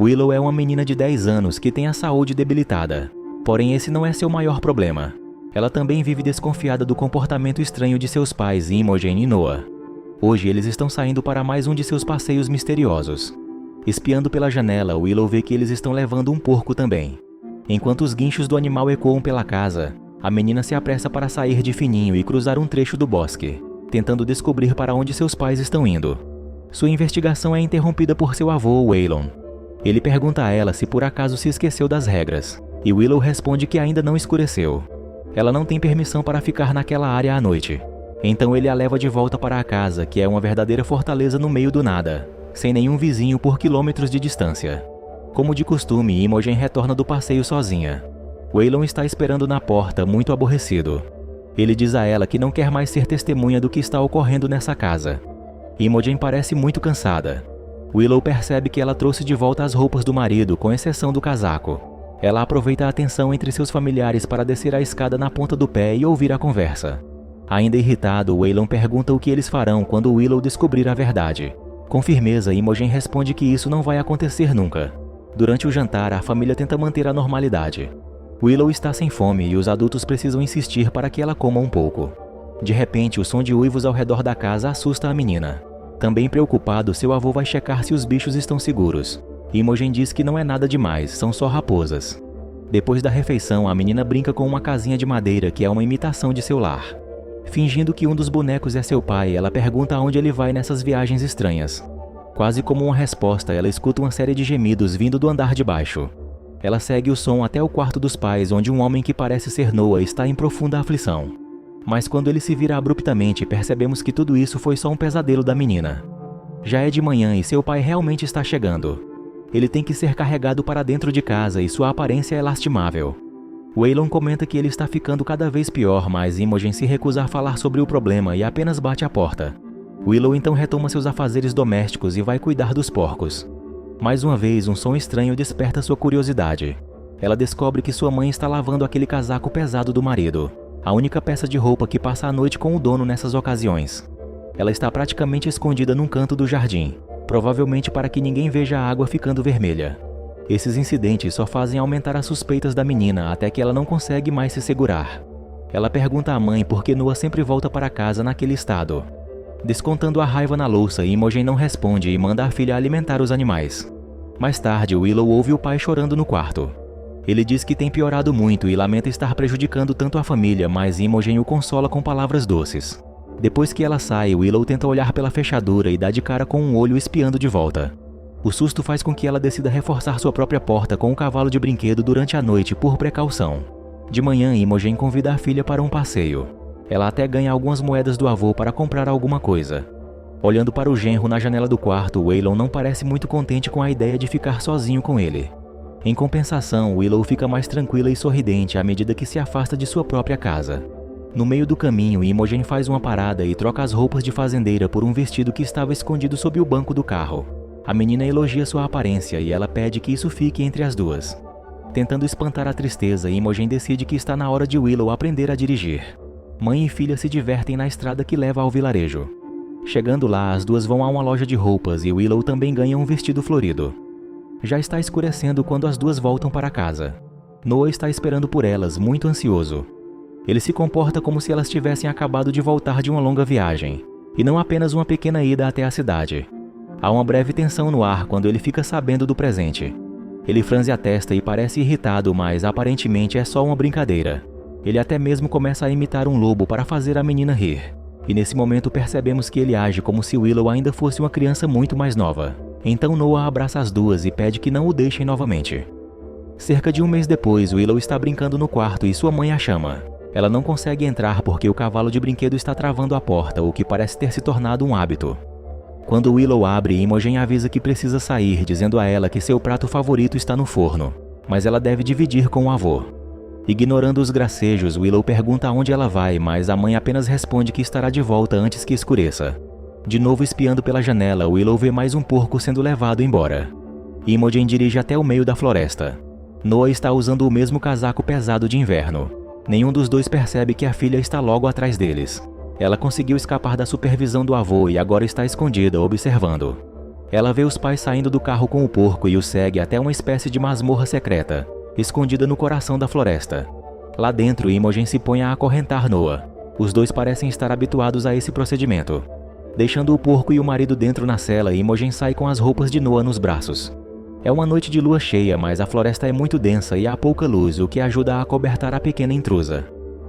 Willow é uma menina de 10 anos que tem a saúde debilitada. Porém, esse não é seu maior problema. Ela também vive desconfiada do comportamento estranho de seus pais, Imogen e Noah. Hoje, eles estão saindo para mais um de seus passeios misteriosos. Espiando pela janela, Willow vê que eles estão levando um porco também. Enquanto os guinchos do animal ecoam pela casa, a menina se apressa para sair de fininho e cruzar um trecho do bosque, tentando descobrir para onde seus pais estão indo. Sua investigação é interrompida por seu avô, Waylon. Ele pergunta a ela se por acaso se esqueceu das regras, e Willow responde que ainda não escureceu. Ela não tem permissão para ficar naquela área à noite. Então ele a leva de volta para a casa, que é uma verdadeira fortaleza no meio do nada, sem nenhum vizinho por quilômetros de distância. Como de costume, Imogen retorna do passeio sozinha. Waylon está esperando na porta, muito aborrecido. Ele diz a ela que não quer mais ser testemunha do que está ocorrendo nessa casa. Imogen parece muito cansada. Willow percebe que ela trouxe de volta as roupas do marido, com exceção do casaco. Ela aproveita a atenção entre seus familiares para descer a escada na ponta do pé e ouvir a conversa. Ainda irritado, Waylon pergunta o que eles farão quando Willow descobrir a verdade. Com firmeza, Imogen responde que isso não vai acontecer nunca. Durante o jantar, a família tenta manter a normalidade. Willow está sem fome e os adultos precisam insistir para que ela coma um pouco. De repente, o som de uivos ao redor da casa assusta a menina. Também preocupado, seu avô vai checar se os bichos estão seguros. Imogen diz que não é nada demais, são só raposas. Depois da refeição, a menina brinca com uma casinha de madeira que é uma imitação de seu lar. Fingindo que um dos bonecos é seu pai, ela pergunta aonde ele vai nessas viagens estranhas. Quase como uma resposta, ela escuta uma série de gemidos vindo do andar de baixo. Ela segue o som até o quarto dos pais, onde um homem que parece ser Noah está em profunda aflição. Mas quando ele se vira abruptamente, percebemos que tudo isso foi só um pesadelo da menina. Já é de manhã e seu pai realmente está chegando. Ele tem que ser carregado para dentro de casa e sua aparência é lastimável. Waylon comenta que ele está ficando cada vez pior, mas Imogen se recusa a falar sobre o problema e apenas bate a porta. Willow então retoma seus afazeres domésticos e vai cuidar dos porcos. Mais uma vez, um som estranho desperta sua curiosidade. Ela descobre que sua mãe está lavando aquele casaco pesado do marido, a única peça de roupa que passa a noite com o dono nessas ocasiões. Ela está praticamente escondida num canto do jardim, provavelmente para que ninguém veja a água ficando vermelha. Esses incidentes só fazem aumentar as suspeitas da menina até que ela não consegue mais se segurar. Ela pergunta à mãe por que Noah sempre volta para casa naquele estado. Descontando a raiva na louça, Imogen não responde e manda a filha alimentar os animais. Mais tarde, Willow ouve o pai chorando no quarto. Ele diz que tem piorado muito e lamenta estar prejudicando tanto a família, mas Imogen o consola com palavras doces. Depois que ela sai, Willow tenta olhar pela fechadura e dá de cara com um olho espiando de volta. O susto faz com que ela decida reforçar sua própria porta com um cavalo de brinquedo durante a noite por precaução. De manhã, Imogen convida a filha para um passeio. Ela até ganha algumas moedas do avô para comprar alguma coisa. Olhando para o genro na janela do quarto, Waylon não parece muito contente com a ideia de ficar sozinho com ele. Em compensação, Willow fica mais tranquila e sorridente à medida que se afasta de sua própria casa. No meio do caminho, Imogen faz uma parada e troca as roupas de fazendeira por um vestido que estava escondido sob o banco do carro. A menina elogia sua aparência e ela pede que isso fique entre as duas. Tentando espantar a tristeza, Imogen decide que está na hora de Willow aprender a dirigir. Mãe e filha se divertem na estrada que leva ao vilarejo. Chegando lá, as duas vão a uma loja de roupas e Willow também ganha um vestido florido. Já está escurecendo quando as duas voltam para casa. Noah está esperando por elas, muito ansioso. Ele se comporta como se elas tivessem acabado de voltar de uma longa viagem, e não apenas uma pequena ida até a cidade. Há uma breve tensão no ar quando ele fica sabendo do presente. Ele franze a testa e parece irritado, mas aparentemente é só uma brincadeira. Ele até mesmo começa a imitar um lobo para fazer a menina rir. E nesse momento percebemos que ele age como se Willow ainda fosse uma criança muito mais nova. Então Noah abraça as duas e pede que não o deixem novamente. Cerca de um mês depois, Willow está brincando no quarto e sua mãe a chama. Ela não consegue entrar porque o cavalo de brinquedo está travando a porta, o que parece ter se tornado um hábito. Quando Willow abre, Imogen avisa que precisa sair, dizendo a ela que seu prato favorito está no forno, mas ela deve dividir com o avô. Ignorando os gracejos, Willow pergunta aonde ela vai, mas a mãe apenas responde que estará de volta antes que escureça. De novo espiando pela janela, Willow vê mais um porco sendo levado embora. Imogen dirige até o meio da floresta. Noah está usando o mesmo casaco pesado de inverno. Nenhum dos dois percebe que a filha está logo atrás deles. Ela conseguiu escapar da supervisão do avô e agora está escondida, observando. Ela vê os pais saindo do carro com o porco e o segue até uma espécie de masmorra secreta, escondida no coração da floresta. Lá dentro, Imogen se põe a acorrentar Noah. Os dois parecem estar habituados a esse procedimento. Deixando o porco e o marido dentro na cela, Imogen sai com as roupas de Noah nos braços. É uma noite de lua cheia, mas a floresta é muito densa e há pouca luz, o que ajuda a acobertar a pequena intrusa.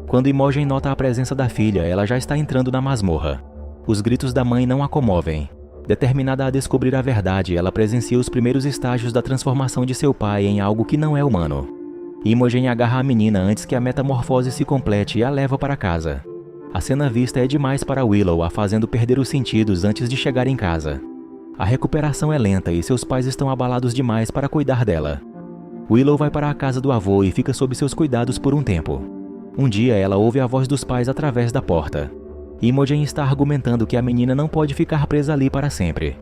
Quando Imogen nota a presença da filha, ela já está entrando na masmorra. Os gritos da mãe não a comovem. Determinada a descobrir a verdade, ela presencia os primeiros estágios da transformação de seu pai em algo que não é humano. Imogen agarra a menina antes que a metamorfose se complete e a leva para casa. A cena vista é demais para Willow, a fazendo perder os sentidos antes de chegar em casa. A recuperação é lenta e seus pais estão abalados demais para cuidar dela. Willow vai para a casa do avô e fica sob seus cuidados por um tempo. Um dia ela ouve a voz dos pais através da porta. Imogen está argumentando que a menina não pode ficar presa ali para sempre.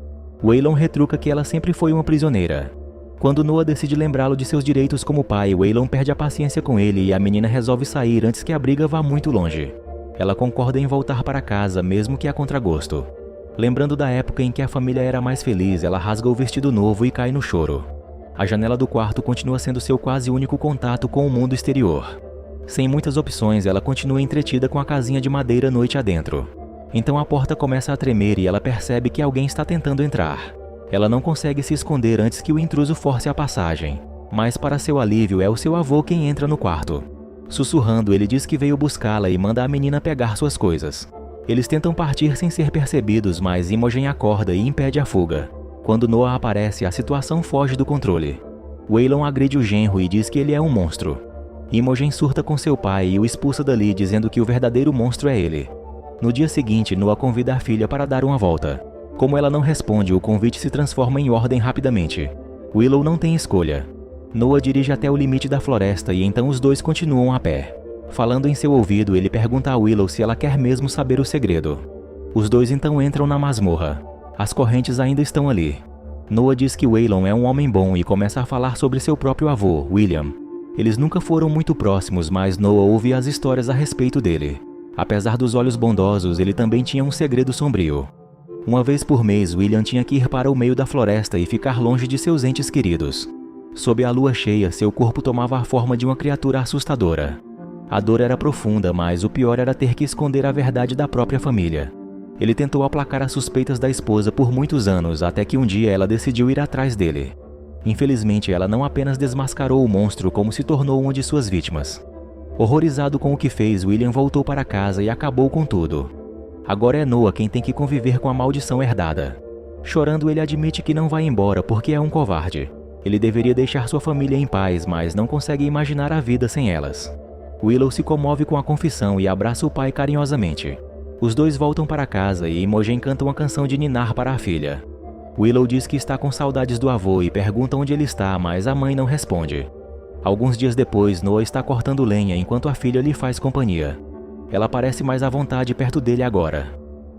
Waylon retruca que ela sempre foi uma prisioneira. Quando Noah decide lembrá-lo de seus direitos como pai, Waylon perde a paciência com ele e a menina resolve sair antes que a briga vá muito longe. Ela concorda em voltar para casa, mesmo que a contragosto. Lembrando da época em que a família era mais feliz, ela rasga o vestido novo e cai no choro. A janela do quarto continua sendo seu quase único contato com o mundo exterior. Sem muitas opções, ela continua entretida com a casinha de madeira noite adentro. Então a porta começa a tremer e ela percebe que alguém está tentando entrar. Ela não consegue se esconder antes que o intruso force a passagem. Mas para seu alívio, é o seu avô quem entra no quarto. Sussurrando, ele diz que veio buscá-la e manda a menina pegar suas coisas. Eles tentam partir sem ser percebidos, mas Imogen acorda e impede a fuga. Quando Noah aparece, a situação foge do controle. Waylon agride o genro e diz que ele é um monstro. Imogen surta com seu pai e o expulsa dali, dizendo que o verdadeiro monstro é ele. No dia seguinte, Noah convida a filha para dar uma volta. Como ela não responde, o convite se transforma em ordem rapidamente. Willow não tem escolha. Noah dirige até o limite da floresta e então os dois continuam a pé. Falando em seu ouvido, ele pergunta a Willow se ela quer mesmo saber o segredo. Os dois então entram na masmorra. As correntes ainda estão ali. Noah diz que Waylon é um homem bom e começa a falar sobre seu próprio avô, William. Eles nunca foram muito próximos, mas Noah ouve as histórias a respeito dele. Apesar dos olhos bondosos, ele também tinha um segredo sombrio. Uma vez por mês, William tinha que ir para o meio da floresta e ficar longe de seus entes queridos. Sob a lua cheia, seu corpo tomava a forma de uma criatura assustadora. A dor era profunda, mas o pior era ter que esconder a verdade da própria família. Ele tentou aplacar as suspeitas da esposa por muitos anos, até que um dia ela decidiu ir atrás dele. Infelizmente, ela não apenas desmascarou o monstro, como se tornou uma de suas vítimas. Horrorizado com o que fez, William voltou para casa e acabou com tudo. Agora é Noah quem tem que conviver com a maldição herdada. Chorando, ele admite que não vai embora porque é um covarde. Ele deveria deixar sua família em paz, mas não consegue imaginar a vida sem elas. Willow se comove com a confissão e abraça o pai carinhosamente. Os dois voltam para casa e Imogen canta uma canção de ninar para a filha. Willow diz que está com saudades do avô e pergunta onde ele está, mas a mãe não responde. Alguns dias depois, Noah está cortando lenha enquanto a filha lhe faz companhia. Ela parece mais à vontade perto dele agora.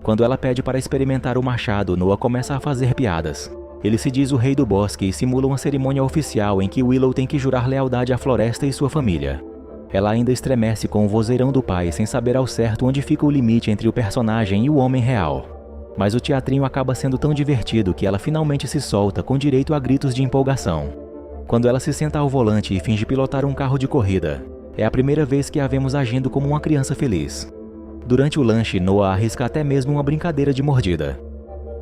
Quando ela pede para experimentar o machado, Noah começa a fazer piadas. Ele se diz o rei do bosque e simula uma cerimônia oficial em que Willow tem que jurar lealdade à floresta e sua família. Ela ainda estremece com o vozeirão do pai, sem saber ao certo onde fica o limite entre o personagem e o homem real. Mas o teatrinho acaba sendo tão divertido que ela finalmente se solta, com direito a gritos de empolgação. Quando ela se senta ao volante e finge pilotar um carro de corrida, é a primeira vez que a vemos agindo como uma criança feliz. Durante o lanche, Noah arrisca até mesmo uma brincadeira de mordida.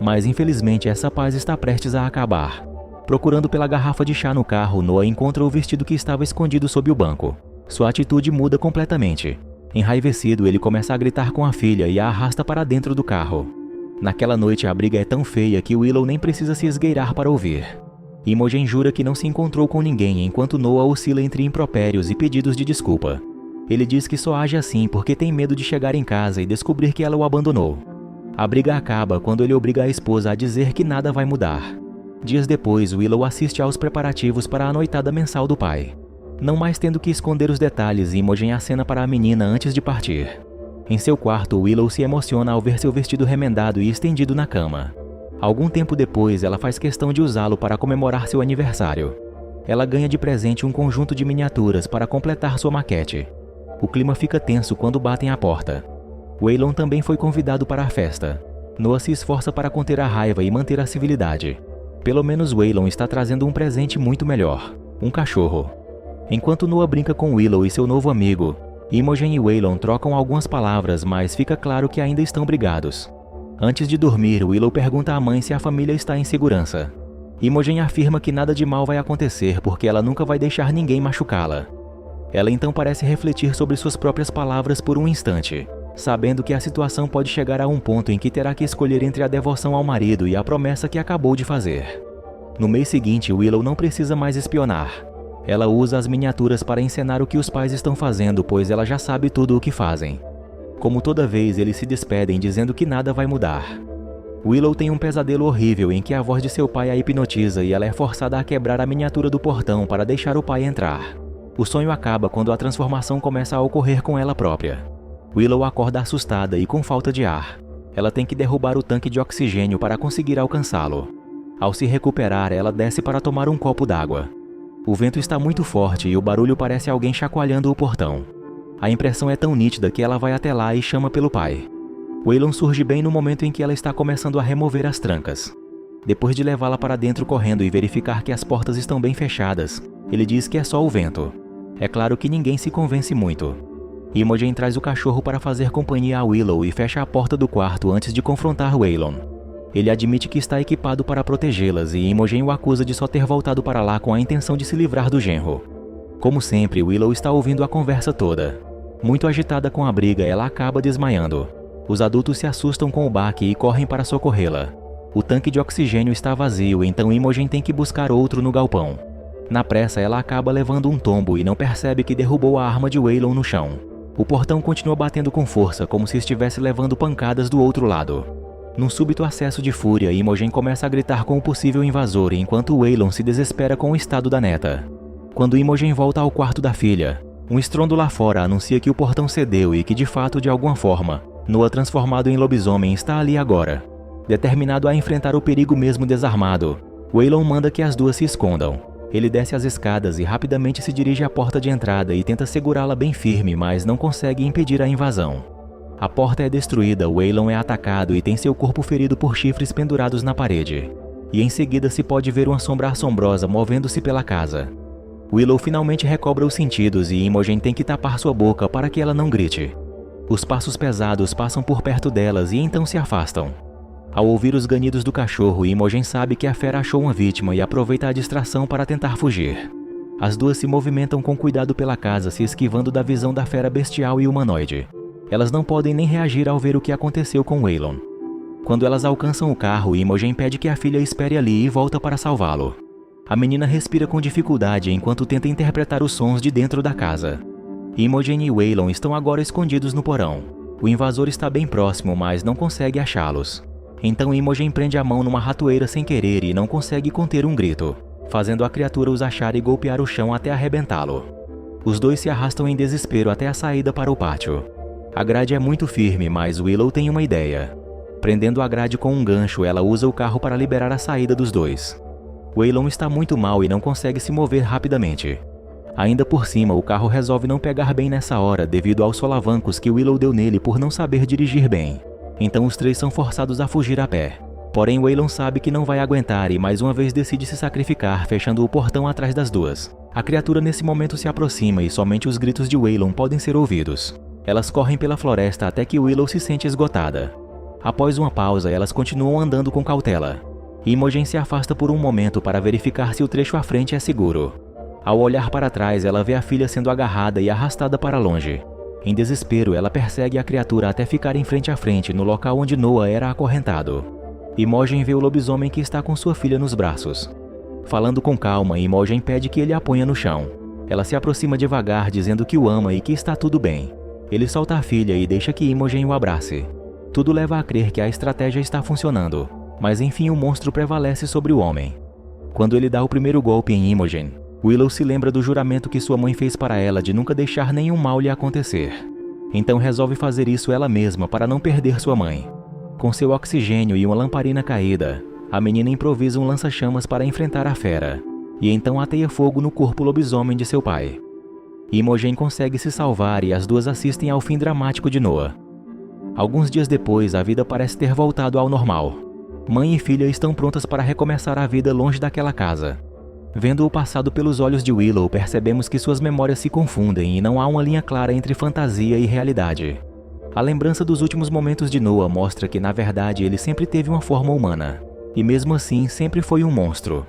Mas infelizmente essa paz está prestes a acabar. Procurando pela garrafa de chá no carro, Noah encontra o vestido que estava escondido sob o banco. Sua atitude muda completamente. Enraivecido, ele começa a gritar com a filha e a arrasta para dentro do carro. Naquela noite, a briga é tão feia que Willow nem precisa se esgueirar para ouvir. Imogen jura que não se encontrou com ninguém, enquanto Noah oscila entre impropérios e pedidos de desculpa. Ele diz que só age assim porque tem medo de chegar em casa e descobrir que ela o abandonou. A briga acaba quando ele obriga a esposa a dizer que nada vai mudar. Dias depois, Willow assiste aos preparativos para a noitada mensal do pai. Não mais tendo que esconder os detalhes, Imogen acena para a menina antes de partir. Em seu quarto, Willow se emociona ao ver seu vestido remendado e estendido na cama. Algum tempo depois, ela faz questão de usá-lo para comemorar seu aniversário. Ela ganha de presente um conjunto de miniaturas para completar sua maquete. O clima fica tenso quando batem à porta. Waylon também foi convidado para a festa. Noah se esforça para conter a raiva e manter a civilidade. Pelo menos Waylon está trazendo um presente muito melhor, um cachorro. Enquanto Noah brinca com Willow e seu novo amigo, Imogen e Waylon trocam algumas palavras, mas fica claro que ainda estão brigados. Antes de dormir, Willow pergunta à mãe se a família está em segurança. Imogen afirma que nada de mal vai acontecer porque ela nunca vai deixar ninguém machucá-la. Ela então parece refletir sobre suas próprias palavras por um instante, sabendo que a situação pode chegar a um ponto em que terá que escolher entre a devoção ao marido e a promessa que acabou de fazer. No mês seguinte, Willow não precisa mais espionar. Ela usa as miniaturas para encenar o que os pais estão fazendo, pois ela já sabe tudo o que fazem. Como toda vez, eles se despedem dizendo que nada vai mudar. Willow tem um pesadelo horrível em que a voz de seu pai a hipnotiza e ela é forçada a quebrar a miniatura do portão para deixar o pai entrar. O sonho acaba quando a transformação começa a ocorrer com ela própria. Willow acorda assustada e com falta de ar. Ela tem que derrubar o tanque de oxigênio para conseguir alcançá-lo. Ao se recuperar, ela desce para tomar um copo d'água. O vento está muito forte e o barulho parece alguém chacoalhando o portão. A impressão é tão nítida que ela vai até lá e chama pelo pai. Waylon surge bem no momento em que ela está começando a remover as trancas. Depois de levá-la para dentro correndo e verificar que as portas estão bem fechadas, ele diz que é só o vento. É claro que ninguém se convence muito. Imogen traz o cachorro para fazer companhia a Willow e fecha a porta do quarto antes de confrontar Waylon. Ele admite que está equipado para protegê-las e Imogen o acusa de só ter voltado para lá com a intenção de se livrar do genro. Como sempre, Willow está ouvindo a conversa toda. Muito agitada com a briga, ela acaba desmaiando. Os adultos se assustam com o baque e correm para socorrê-la. O tanque de oxigênio está vazio, então Imogen tem que buscar outro no galpão. Na pressa, ela acaba levando um tombo e não percebe que derrubou a arma de Waylon no chão. O portão continua batendo com força, como se estivesse levando pancadas do outro lado. Num súbito acesso de fúria, Imogen começa a gritar com o possível invasor, enquanto Waylon se desespera com o estado da neta. Quando Imogen volta ao quarto da filha, um estrondo lá fora anuncia que o portão cedeu e que, de fato, de alguma forma, Noah, transformado em lobisomem, está ali agora. Determinado a enfrentar o perigo mesmo desarmado, Waylon manda que as duas se escondam. Ele desce as escadas e rapidamente se dirige à porta de entrada e tenta segurá-la bem firme, mas não consegue impedir a invasão. A porta é destruída, Waylon é atacado e tem seu corpo ferido por chifres pendurados na parede. E em seguida se pode ver uma sombra assombrosa movendo-se pela casa. Willow finalmente recobra os sentidos e Imogen tem que tapar sua boca para que ela não grite. Os passos pesados passam por perto delas e então se afastam. Ao ouvir os ganidos do cachorro, Imogen sabe que a fera achou uma vítima e aproveita a distração para tentar fugir. As duas se movimentam com cuidado pela casa, se esquivando da visão da fera bestial e humanoide. Elas não podem nem reagir ao ver o que aconteceu com Waylon. Quando elas alcançam o carro, Imogen pede que a filha espere ali e volta para salvá-lo. A menina respira com dificuldade enquanto tenta interpretar os sons de dentro da casa. Imogen e Waylon estão agora escondidos no porão. O invasor está bem próximo, mas não consegue achá-los. Então Imogen prende a mão numa ratoeira sem querer e não consegue conter um grito, fazendo a criatura os achar e golpear o chão até arrebentá-lo. Os dois se arrastam em desespero até a saída para o pátio. A grade é muito firme, mas Willow tem uma ideia. Prendendo a grade com um gancho, ela usa o carro para liberar a saída dos dois. Waylon está muito mal e não consegue se mover rapidamente. Ainda por cima, o carro resolve não pegar bem nessa hora devido aos solavancos que Willow deu nele por não saber dirigir bem. Então os três são forçados a fugir a pé. Porém, Waylon sabe que não vai aguentar e mais uma vez decide se sacrificar, fechando o portão atrás das duas. A criatura nesse momento se aproxima e somente os gritos de Waylon podem ser ouvidos. Elas correm pela floresta até que Willow se sente esgotada. Após uma pausa, elas continuam andando com cautela. Imogen se afasta por um momento para verificar se o trecho à frente é seguro. Ao olhar para trás, ela vê a filha sendo agarrada e arrastada para longe. Em desespero, ela persegue a criatura até ficar em frente a frente, no local onde Noah era acorrentado. Imogen vê o lobisomem que está com sua filha nos braços. Falando com calma, Imogen pede que ele a ponha no chão. Ela se aproxima devagar, dizendo que o ama e que está tudo bem. Ele solta a filha e deixa que Imogen o abrace. Tudo leva a crer que a estratégia está funcionando, mas enfim o monstro prevalece sobre o homem. Quando ele dá o primeiro golpe em Imogen, Willow se lembra do juramento que sua mãe fez para ela de nunca deixar nenhum mal lhe acontecer. Então resolve fazer isso ela mesma para não perder sua mãe. Com seu oxigênio e uma lamparina caída, a menina improvisa um lança-chamas para enfrentar a fera, e então ateia fogo no corpo lobisomem de seu pai. Imogen consegue se salvar e as duas assistem ao fim dramático de Noah. Alguns dias depois, a vida parece ter voltado ao normal. Mãe e filha estão prontas para recomeçar a vida longe daquela casa. Vendo o passado pelos olhos de Willow, percebemos que suas memórias se confundem e não há uma linha clara entre fantasia e realidade. A lembrança dos últimos momentos de Noah mostra que, na verdade, ele sempre teve uma forma humana. E mesmo assim, sempre foi um monstro.